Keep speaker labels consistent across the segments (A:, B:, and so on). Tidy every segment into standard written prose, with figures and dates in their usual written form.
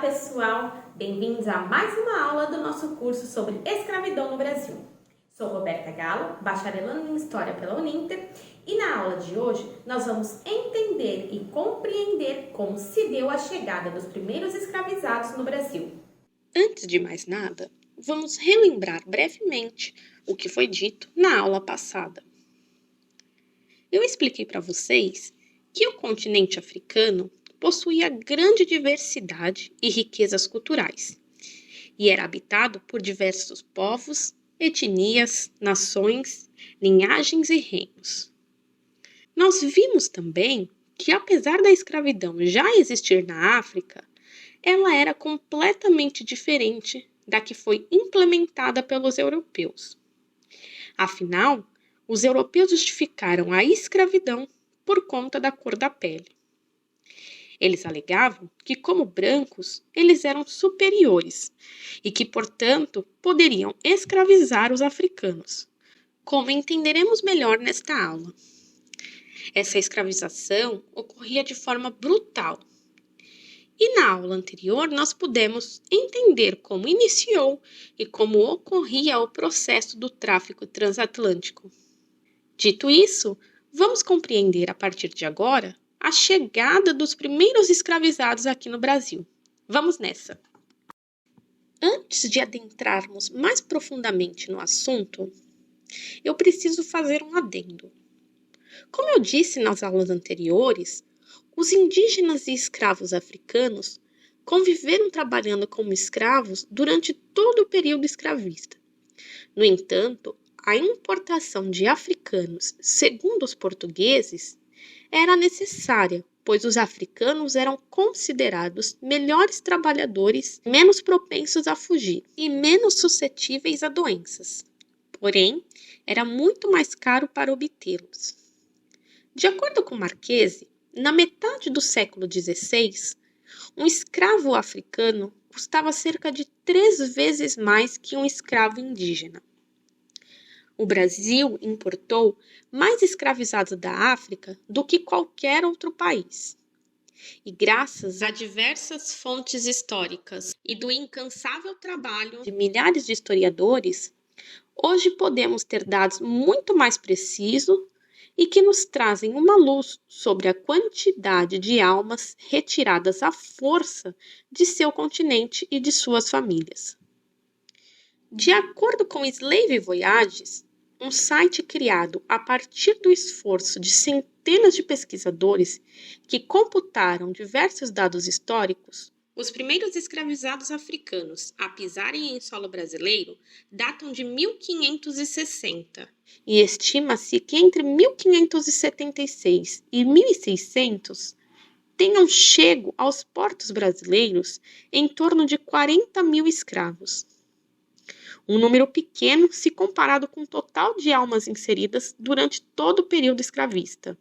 A: pessoal! Bem-vindos a mais uma aula do nosso curso sobre escravidão no Brasil. Sou Roberta Galo, bacharelando em História pela Uninter, e na aula de hoje nós vamos entender e compreender como se deu a chegada dos primeiros escravizados no Brasil.
B: Antes de mais nada, vamos relembrar brevemente o que foi dito na aula passada. Eu expliquei para vocês que o continente africano possuía grande diversidade e riquezas culturais, e era habitado por diversos povos, etnias, nações, linhagens e reinos. Nós vimos também que, apesar da escravidão já existir na África, ela era completamente diferente da que foi implementada pelos europeus. Afinal, os europeus justificaram a escravidão por conta da cor da pele. Eles alegavam que, como brancos, eles eram superiores e que, portanto, poderiam escravizar os africanos, como entenderemos melhor nesta aula. Essa escravização ocorria de forma brutal. E na aula anterior nós pudemos entender como iniciou e como ocorria o processo do tráfico transatlântico. Dito isso, vamos compreender a partir de agora a chegada dos primeiros escravizados aqui no Brasil. Vamos nessa! Antes de adentrarmos mais profundamente no assunto, eu preciso fazer um adendo. Como eu disse nas aulas anteriores, os indígenas e escravos africanos conviveram trabalhando como escravos durante todo o período escravista. No entanto, a importação de africanos, segundo os portugueses, era necessária, pois os africanos eram considerados melhores trabalhadores, menos propensos a fugir e menos suscetíveis a doenças. Porém, era muito mais caro para obtê-los. De acordo com Marquese, na metade do século XVI, um escravo africano custava cerca de 3 vezes mais que um escravo indígena. O Brasil importou mais escravizados da África do que qualquer outro país. E graças a diversas fontes históricas e do incansável trabalho de milhares de historiadores, hoje podemos ter dados muito mais precisos e que nos trazem uma luz sobre a quantidade de almas retiradas à força de seu continente e de suas famílias. De acordo com Slave Voyages, um site criado a partir do esforço de centenas de pesquisadores que computaram diversos dados históricos, os primeiros escravizados africanos a pisarem em solo brasileiro datam de 1560 e estima-se que entre 1576 e 1600 tenham chego aos portos brasileiros em torno de 40 mil escravos. Um número pequeno se comparado com o total de almas inseridas durante todo o período escravista.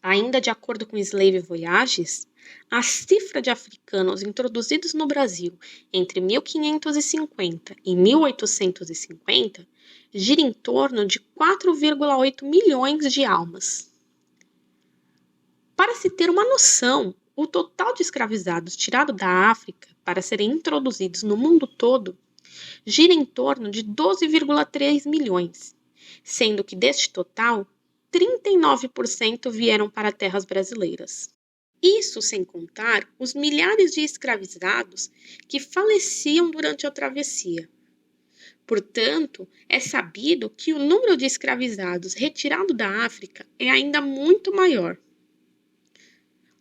B: Ainda de acordo com Slave Voyages, a cifra de africanos introduzidos no Brasil entre 1550 e 1850 gira em torno de 4,8 milhões de almas. Para se ter uma noção, o total de escravizados tirado da África para serem introduzidos no mundo todo gira em torno de 12,3 milhões, sendo que deste total, 39% vieram para terras brasileiras. Isso sem contar os milhares de escravizados que faleciam durante a travessia. Portanto, é sabido que o número de escravizados retirado da África é ainda muito maior.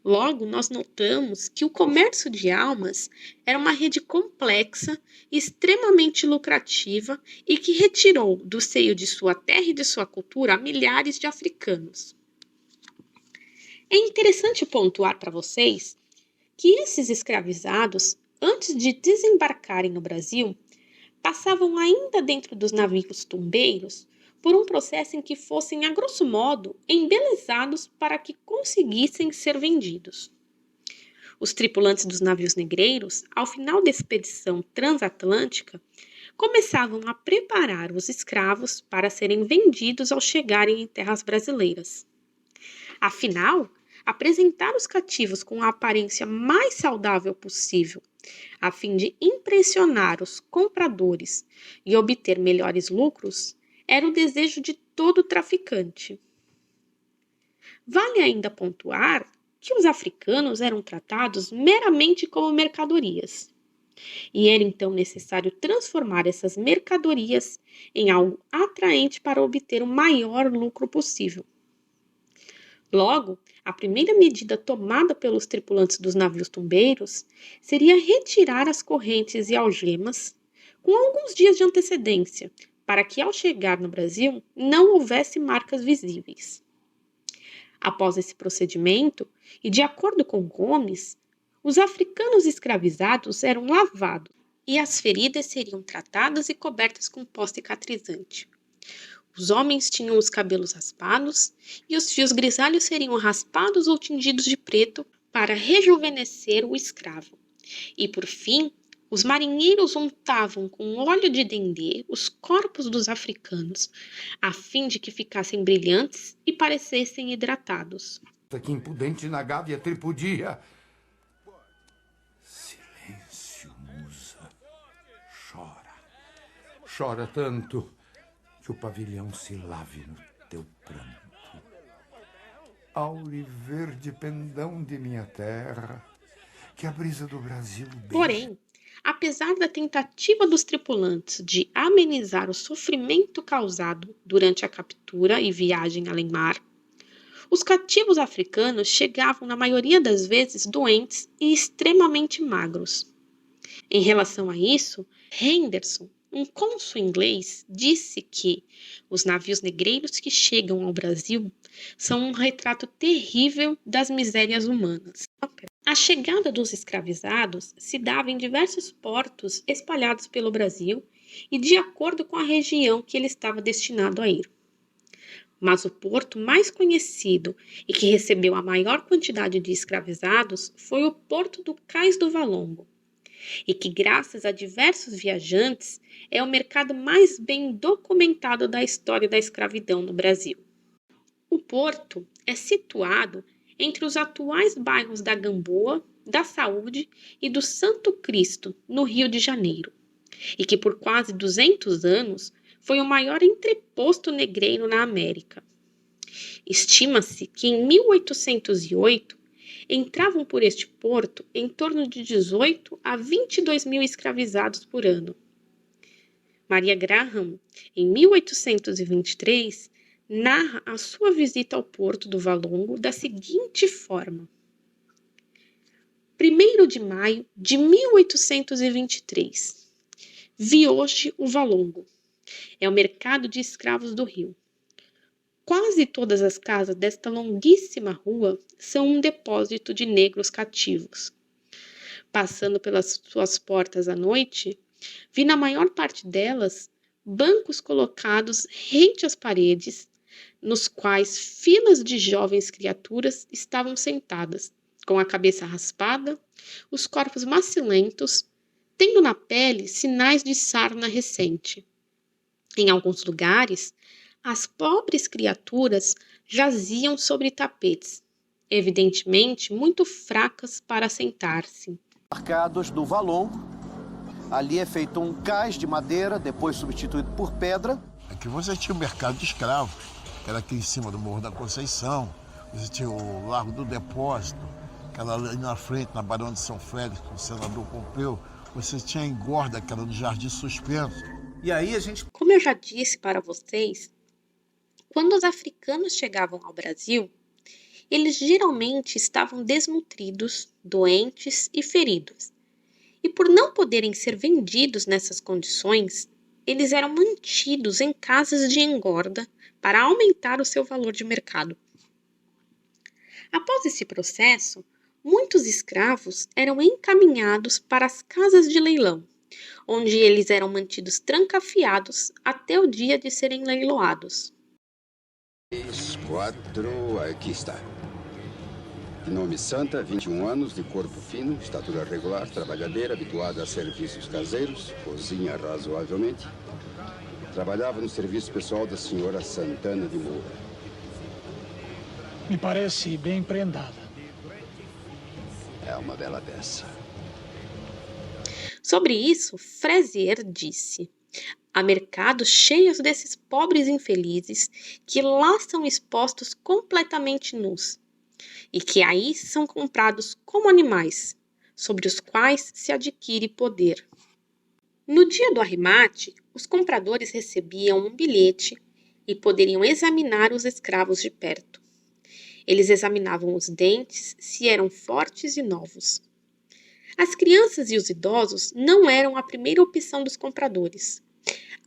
B: Logo, nós notamos que o comércio de almas era uma rede complexa, extremamente lucrativa e que retirou do seio de sua terra e de sua cultura milhares de africanos. É interessante pontuar para vocês que esses escravizados, antes de desembarcarem no Brasil, passavam ainda dentro dos navios tumbeiros por um processo em que fossem, a grosso modo, embelezados para que conseguissem ser vendidos. Os tripulantes dos navios negreiros, ao final da expedição transatlântica, começavam a preparar os escravos para serem vendidos ao chegarem em terras brasileiras. Afinal, apresentar os cativos com a aparência mais saudável possível, a fim de impressionar os compradores e obter melhores lucros, era o desejo de todo traficante. Vale ainda pontuar que os africanos eram tratados meramente como mercadorias, e era então necessário transformar essas mercadorias em algo atraente para obter o maior lucro possível. Logo, a primeira medida tomada pelos tripulantes dos navios tumbeiros seria retirar as correntes e algemas com alguns dias de antecedência, para que ao chegar no Brasil não houvesse marcas visíveis. Após esse procedimento, e de acordo com Gomes, os africanos escravizados eram lavados e as feridas seriam tratadas e cobertas com pó cicatrizante. Os homens tinham os cabelos raspados e os fios grisalhos seriam raspados ou tingidos de preto para rejuvenescer o escravo. E, por fim, os marinheiros untavam com óleo de dendê os corpos dos africanos, a fim de que ficassem brilhantes e parecessem hidratados.
C: Que impudente na gávea tripudia. Silêncio, musa. Chora. Chora tanto que o pavilhão se lave no teu pranto. Aure verde pendão de minha terra, que a brisa do Brasil beija.
B: Porém, apesar da tentativa dos tripulantes de amenizar o sofrimento causado durante a captura e viagem além mar, os cativos africanos chegavam, na maioria das vezes, doentes e extremamente magros. Em relação a isso, Henderson, um cônsul inglês, disse que os navios negreiros que chegam ao Brasil são um retrato terrível das misérias humanas. A chegada dos escravizados se dava em diversos portos espalhados pelo Brasil e de acordo com a região que ele estava destinado a ir. Mas o porto mais conhecido e que recebeu a maior quantidade de escravizados foi o porto do Cais do Valongo, e que, graças a diversos viajantes, é o mercado mais bem documentado da história da escravidão no Brasil. O porto é situado entre os atuais bairros da Gamboa, da Saúde e do Santo Cristo, no Rio de Janeiro, e que por quase 200 anos foi o maior entreposto negreiro na América. Estima-se que em 1808 entravam por este porto em torno de 18 a 22 mil escravizados por ano. Maria Graham, em 1823, narra a sua visita ao porto do Valongo da seguinte forma: 1º de maio de 1823. Vi hoje o Valongo. É o mercado de escravos do Rio. Quase todas as casas desta longuíssima rua são um depósito de negros cativos. Passando pelas suas portas à noite, vi na maior parte delas bancos colocados rente às paredes, nos quais filas de jovens criaturas estavam sentadas, com a cabeça raspada, os corpos macilentos, tendo na pele sinais de sarna recente. Em alguns lugares, as pobres criaturas jaziam sobre tapetes, evidentemente muito fracas para sentar-se.
D: Marcados do Valongo, ali é feito um cais de madeira, depois substituído por pedra.
E: Aqui você tinha o mercado de escravos, que era aqui em cima do Morro da Conceição, você tinha o Largo do Depósito, aquela ali na frente, na Barão de São Félix, com o senador Pompeu, você tinha a engorda, aquela do Jardim Suspenso.
D: E aí a gente...
B: Como eu já disse para vocês, quando os africanos chegavam ao Brasil, eles geralmente estavam desnutridos, doentes e feridos. E por não poderem ser vendidos nessas condições, eles eram mantidos em casas de engorda para aumentar o seu valor de mercado. Após esse processo, muitos escravos eram encaminhados para as casas de leilão, onde eles eram mantidos trancafiados até o dia de serem leiloados.
F: 4, aqui está. Nome Santa, 21 anos, de corpo fino, estatura regular, trabalhadeira, habituada a serviços caseiros, cozinha razoavelmente. Trabalhava no serviço pessoal da senhora Santana de Moura.
G: Me parece bem prendada.
F: É uma bela peça.
B: Sobre isso, Frazier disse: há mercados cheios desses pobres infelizes que lá são expostos completamente nus e que aí são comprados como animais, sobre os quais se adquire poder. No dia do arremate, os compradores recebiam um bilhete e poderiam examinar os escravos de perto. Eles examinavam os dentes se eram fortes e novos. As crianças e os idosos não eram a primeira opção dos compradores.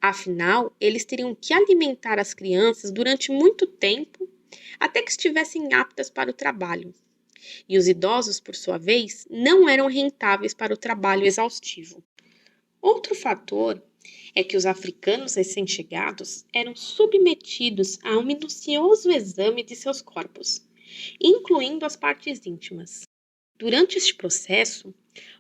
B: Afinal, eles teriam que alimentar as crianças durante muito tempo até que estivessem aptas para o trabalho. E os idosos, por sua vez, não eram rentáveis para o trabalho exaustivo. Outro fator é que os africanos recém-chegados eram submetidos a um minucioso exame de seus corpos, incluindo as partes íntimas. Durante este processo,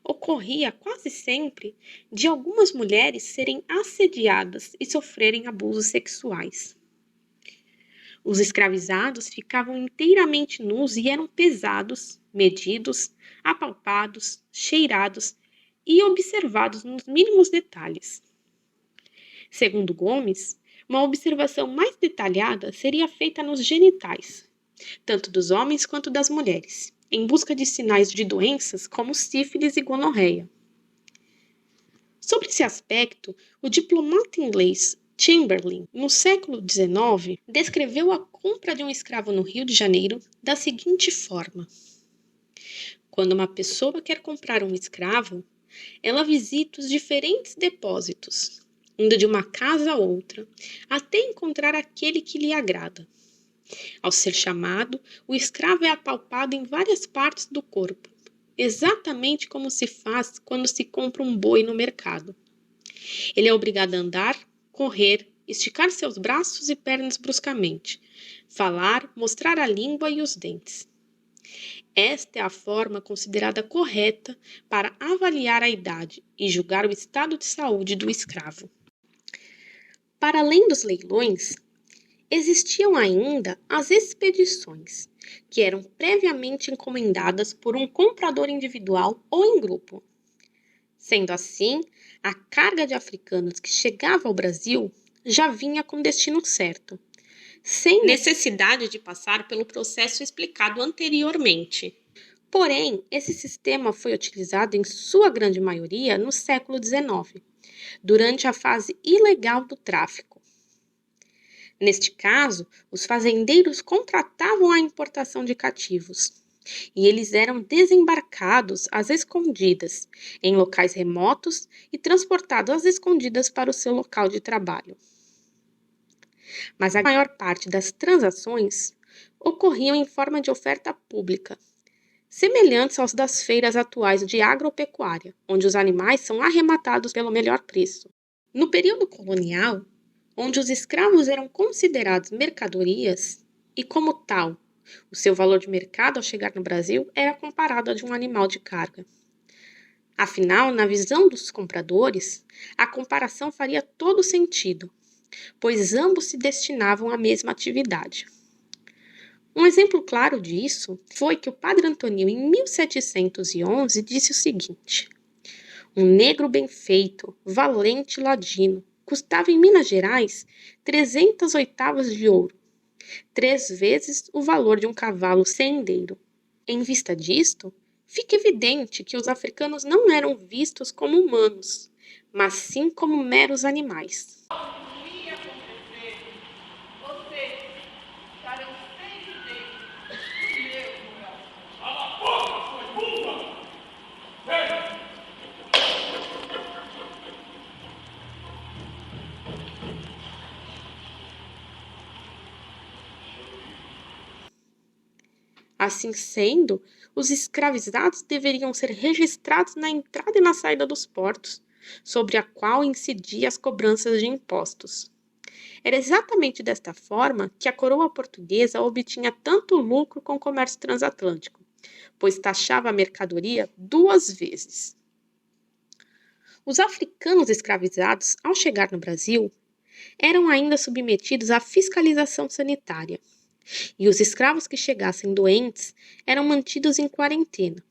B: ocorria quase sempre de algumas mulheres serem assediadas e sofrerem abusos sexuais. Os escravizados ficavam inteiramente nus e eram pesados, medidos, apalpados, cheirados e observados nos mínimos detalhes. Segundo Gomes, uma observação mais detalhada seria feita nos genitais, tanto dos homens quanto das mulheres, em busca de sinais de doenças como sífilis e gonorreia. Sobre esse aspecto, o diplomata inglês Chamberlain, no século XIX, descreveu a compra de um escravo no Rio de Janeiro da seguinte forma: quando uma pessoa quer comprar um escravo, ela visita os diferentes depósitos, indo de uma casa a outra, até encontrar aquele que lhe agrada. Ao ser chamado, o escravo é apalpado em várias partes do corpo, exatamente como se faz quando se compra um boi no mercado. Ele é obrigado a andar, correr, esticar seus braços e pernas bruscamente, falar, mostrar a língua e os dentes. Esta é a forma considerada correta para avaliar a idade e julgar o estado de saúde do escravo. Para além dos leilões, existiam ainda as expedições, que eram previamente encomendadas por um comprador individual ou em grupo. Sendo assim, a carga de africanos que chegava ao Brasil já vinha com destino certo, sem necessidade de passar pelo processo explicado anteriormente. Porém, esse sistema foi utilizado em sua grande maioria no século XIX, durante a fase ilegal do tráfico. Neste caso, os fazendeiros contratavam a importação de cativos, e eles eram desembarcados às escondidas, em locais remotos e transportados às escondidas para o seu local de trabalho. Mas a maior parte das transações ocorriam em forma de oferta pública, semelhantes aos das feiras atuais de agropecuária, onde os animais são arrematados pelo melhor preço. No período colonial, onde os escravos eram considerados mercadorias e, como tal, o seu valor de mercado ao chegar no Brasil era comparado ao de um animal de carga. Afinal, na visão dos compradores, a comparação faria todo sentido, pois ambos se destinavam à mesma atividade. Um exemplo claro disso foi que o padre Antônio, em 1711, disse o seguinte: um negro bem feito, valente e ladino, custava em Minas Gerais 300 oitavas de ouro, 3 vezes o valor de um cavalo sendeiro. Em vista disto, fica evidente que os africanos não eram vistos como humanos, mas sim como meros animais. Assim sendo, os escravizados deveriam ser registrados na entrada e na saída dos portos, sobre a qual incidiam as cobranças de impostos. Era exatamente desta forma que a coroa portuguesa obtinha tanto lucro com o comércio transatlântico, pois taxava a mercadoria 2 vezes. Os africanos escravizados, ao chegar no Brasil, eram ainda submetidos à fiscalização sanitária, E os escravos que chegassem doentes eram mantidos em quarentena,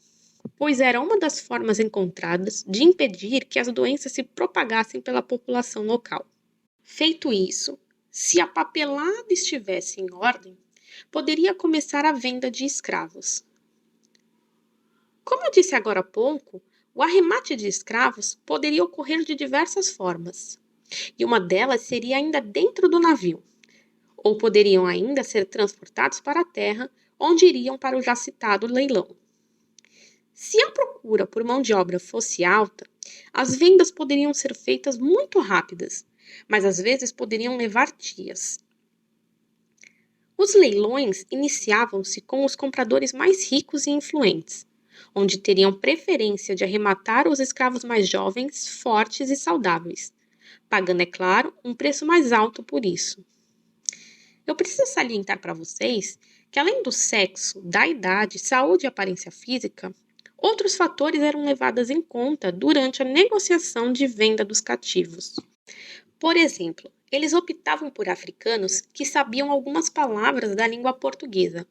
B: pois era uma das formas encontradas de impedir que as doenças se propagassem pela população local. Feito isso, se a papelada estivesse em ordem, poderia começar a venda de escravos. Como eu disse agora há pouco, o arremate de escravos poderia ocorrer de diversas formas, e uma delas seria ainda dentro do navio, ou poderiam ainda ser transportados para a terra, onde iriam para o já citado leilão. Se a procura por mão de obra fosse alta, as vendas poderiam ser feitas muito rápidas, mas às vezes poderiam levar dias. Os leilões iniciavam-se com os compradores mais ricos e influentes, onde teriam preferência de arrematar os escravos mais jovens, fortes e saudáveis, pagando, é claro, um preço mais alto por isso. Eu preciso salientar para vocês que, além do sexo, da idade, saúde e aparência física, outros fatores eram levados em conta durante a negociação de venda dos cativos. Por exemplo, eles optavam por africanos que sabiam algumas palavras da língua portuguesa,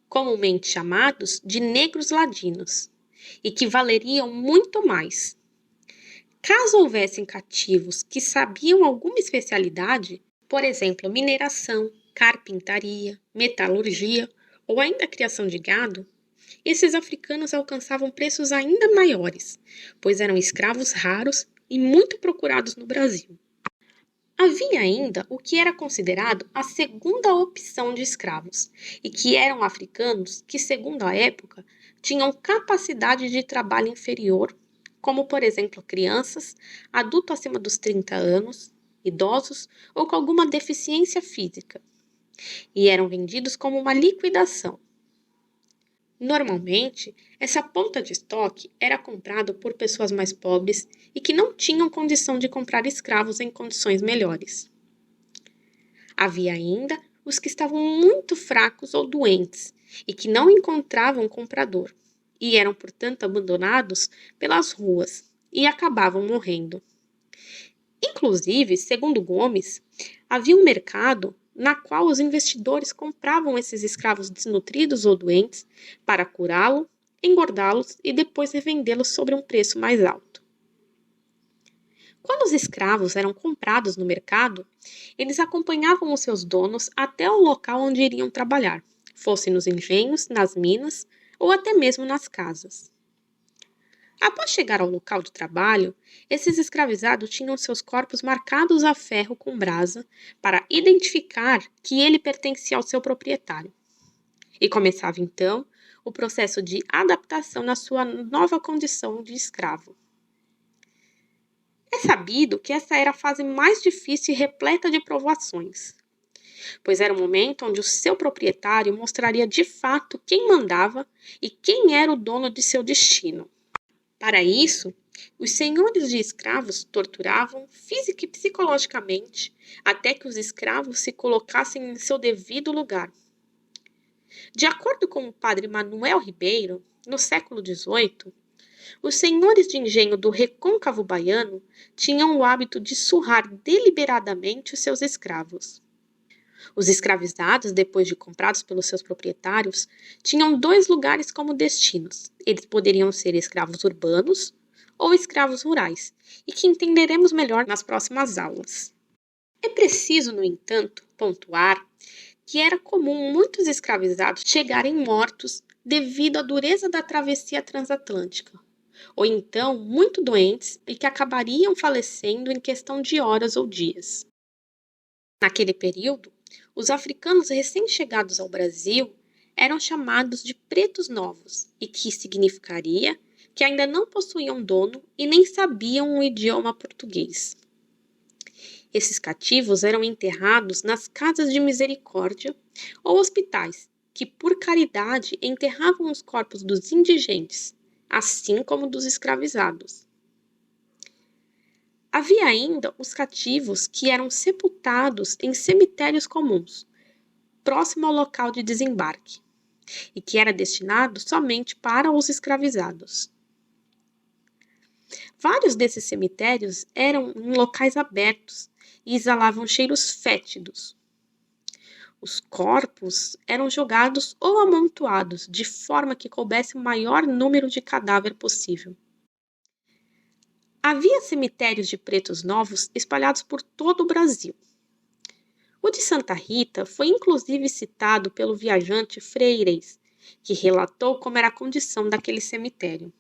B: comumente chamados de negros ladinos, e que valeriam muito mais. Caso houvessem cativos que sabiam alguma especialidade, por exemplo, mineração, carpintaria, metalurgia ou ainda criação de gado, esses africanos alcançavam preços ainda maiores, pois eram escravos raros e muito procurados no Brasil. Havia ainda o que era considerado a segunda opção de escravos, e que eram africanos que, segundo a época, tinham capacidade de trabalho inferior, como, por exemplo, crianças, adultos acima dos 30 anos, idosos ou com alguma deficiência física, e eram vendidos como uma liquidação. Normalmente, essa ponta de estoque era comprada por pessoas mais pobres e que não tinham condição de comprar escravos em condições melhores. Havia ainda os que estavam muito fracos ou doentes e que não encontravam comprador, e eram, portanto, abandonados pelas ruas e acabavam morrendo. Inclusive, segundo Gomes, havia um mercado na qual os investidores compravam esses escravos desnutridos ou doentes para curá-los, engordá-los e depois revendê-los sobre um preço mais alto. Quando os escravos eram comprados no mercado, eles acompanhavam os seus donos até o local onde iriam trabalhar, fosse nos engenhos, nas minas ou até mesmo nas casas. Após chegar ao local de trabalho, esses escravizados tinham seus corpos marcados a ferro com brasa para identificar que ele pertencia ao seu proprietário. E começava então o processo de adaptação na sua nova condição de escravo. É sabido que essa era a fase mais difícil e repleta de provações, pois era o momento onde o seu proprietário mostraria de fato quem mandava e quem era o dono de seu destino. Para isso, os senhores de escravos torturavam física e psicologicamente até que os escravos se colocassem em seu devido lugar. De acordo com o padre Manuel Ribeiro, no século XVIII, os senhores de engenho do Recôncavo Baiano tinham o hábito de surrar deliberadamente os seus escravos. Os escravizados, depois de comprados pelos seus proprietários, tinham 2 lugares como destinos. Eles poderiam ser escravos urbanos ou escravos rurais, e que entenderemos melhor nas próximas aulas. É preciso, no entanto, pontuar que era comum muitos escravizados chegarem mortos devido à dureza da travessia transatlântica, ou então muito doentes e que acabariam falecendo em questão de horas ou dias. Naquele período, os africanos recém-chegados ao Brasil eram chamados de pretos novos, e que significaria que ainda não possuíam dono e nem sabiam o idioma português. Esses cativos eram enterrados nas casas de misericórdia ou hospitais, que por caridade enterravam os corpos dos indigentes, assim como dos escravizados. Havia ainda os cativos que eram sepultados em cemitérios comuns, próximo ao local de desembarque, e que era destinado somente para os escravizados. Vários desses cemitérios eram em locais abertos e exalavam cheiros fétidos. Os corpos eram jogados ou amontoados de forma que coubesse o maior número de cadáver possível. Havia cemitérios de pretos novos espalhados por todo o Brasil. O de Santa Rita foi inclusive citado pelo viajante Freires, que relatou como era a condição daquele cemitério.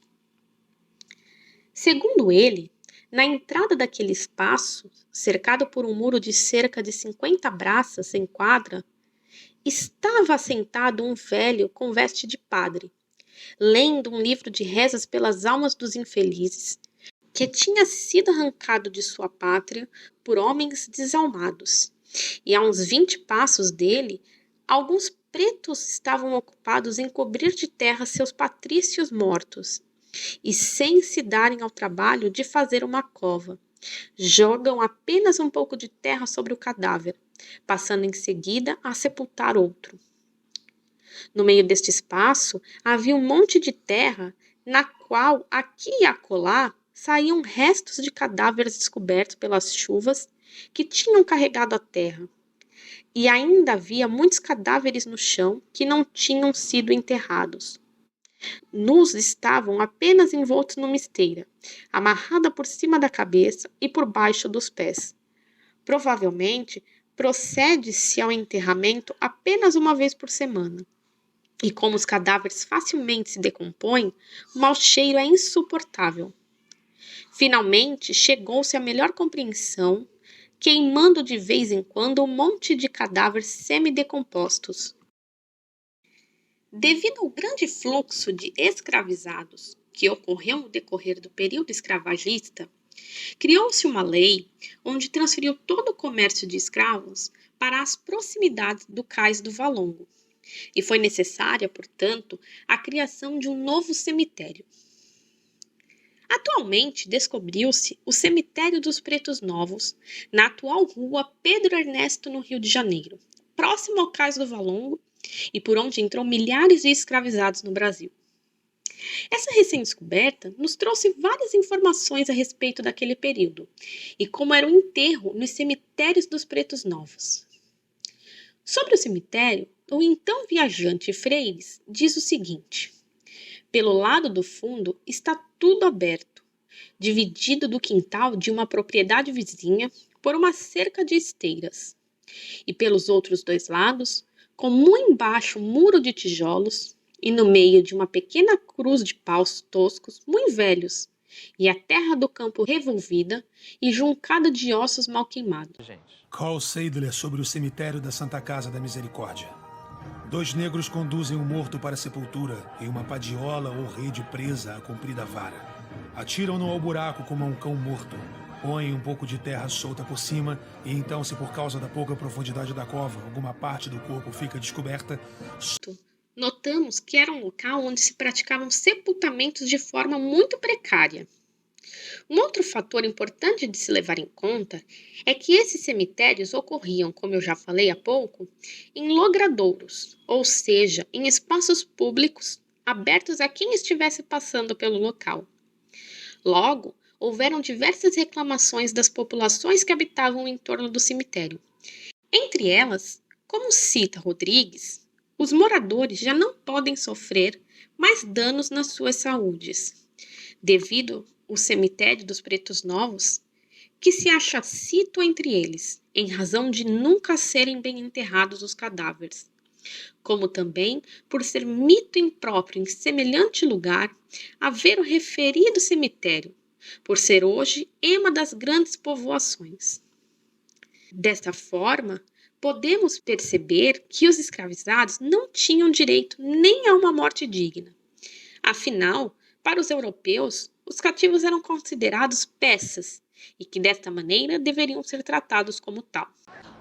B: Segundo ele, na entrada daquele espaço, cercado por um muro de cerca de 50 braças sem quadra, estava assentado um velho com veste de padre, lendo um livro de rezas pelas almas dos infelizes, que tinha sido arrancado de sua pátria por homens desalmados. E a uns 20 passos dele, alguns pretos estavam ocupados em cobrir de terra seus patrícios mortos, e sem se darem ao trabalho de fazer uma cova, jogam apenas um pouco de terra sobre o cadáver, passando em seguida a sepultar outro. No meio deste espaço havia um monte de terra, na qual, aqui e acolá, saíam restos de cadáveres descobertos pelas chuvas que tinham carregado a terra. E ainda havia muitos cadáveres no chão que não tinham sido enterrados. Nus estavam apenas envoltos numa esteira, amarrada por cima da cabeça e por baixo dos pés. Provavelmente, procede-se ao enterramento apenas uma vez por semana. E como os cadáveres facilmente se decompõem, o mau cheiro é insuportável. Finalmente, chegou-se à melhor compreensão, queimando de vez em quando um monte de cadáveres semidecompostos. Devido ao grande fluxo de escravizados que ocorreu no decorrer do período escravagista, criou-se uma lei onde transferiu todo o comércio de escravos para as proximidades do cais do Valongo, e foi necessária, portanto, a criação de um novo cemitério. Atualmente, descobriu-se o Cemitério dos Pretos Novos, na atual rua Pedro Ernesto, no Rio de Janeiro, próximo ao cais do Valongo, e por onde entrou milhares de escravizados no Brasil. Essa recém-descoberta nos trouxe várias informações a respeito daquele período e como era o enterro nos cemitérios dos Pretos Novos. Sobre o cemitério, o então viajante Freires diz o seguinte: pelo lado do fundo está tudo aberto, dividido do quintal de uma propriedade vizinha por uma cerca de esteiras, e pelos outros dois lados, com muito embaixo um muro de tijolos, e no meio de uma pequena cruz de paus toscos, muito velhos, e a terra do campo revolvida e juncada de ossos mal queimados.
H: Carl Seidler sobre o cemitério da Santa Casa da Misericórdia. 2 negros conduzem um morto para a sepultura em uma padiola ou rede presa à comprida vara. Atiram-no ao buraco como a um cão morto. Põem um pouco de terra solta por cima e então, se por causa da pouca profundidade da cova alguma parte do corpo fica descoberta...
B: Notamos que era um local onde se praticavam sepultamentos de forma muito precária. Um outro fator importante de se levar em conta é que esses cemitérios ocorriam, como eu já falei há pouco, em logradouros, ou seja, em espaços públicos abertos a quem estivesse passando pelo local. Logo, houveram diversas reclamações das populações que habitavam em torno do cemitério. Entre elas, como cita Rodrigues, os moradores já não podem sofrer mais danos nas suas saúdes, devido ao cemitério dos Pretos Novos, que se acha cito entre eles, em razão de nunca serem bem enterrados os cadáveres, como também por ser mito impróprio em semelhante lugar haver o referido cemitério, por ser hoje ema das grandes povoações. Desta forma, podemos perceber que os escravizados não tinham direito nem a uma morte digna. Afinal, para os europeus, os cativos eram considerados peças e que, desta maneira, deveriam ser tratados como tal.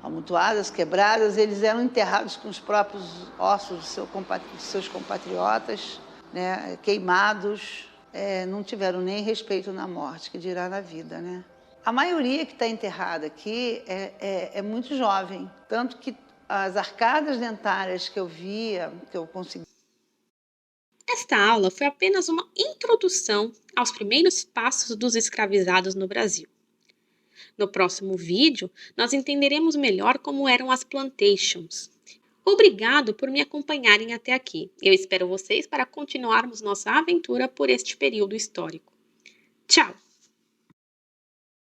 I: Amontoadas, quebradas, eles eram enterrados com os próprios ossos de seus compatriotas, né, queimados, não tiveram nem respeito na morte, que dirá na vida, né? A maioria que está enterrada aqui é muito jovem, tanto que as arcadas dentárias que eu via, que eu consegui.
B: Esta aula foi apenas uma introdução aos primeiros passos dos escravizados no Brasil. No próximo vídeo, nós entenderemos melhor como eram as plantations Obrigado por me acompanharem até aqui. Eu espero vocês para continuarmos nossa aventura por este período histórico. Tchau!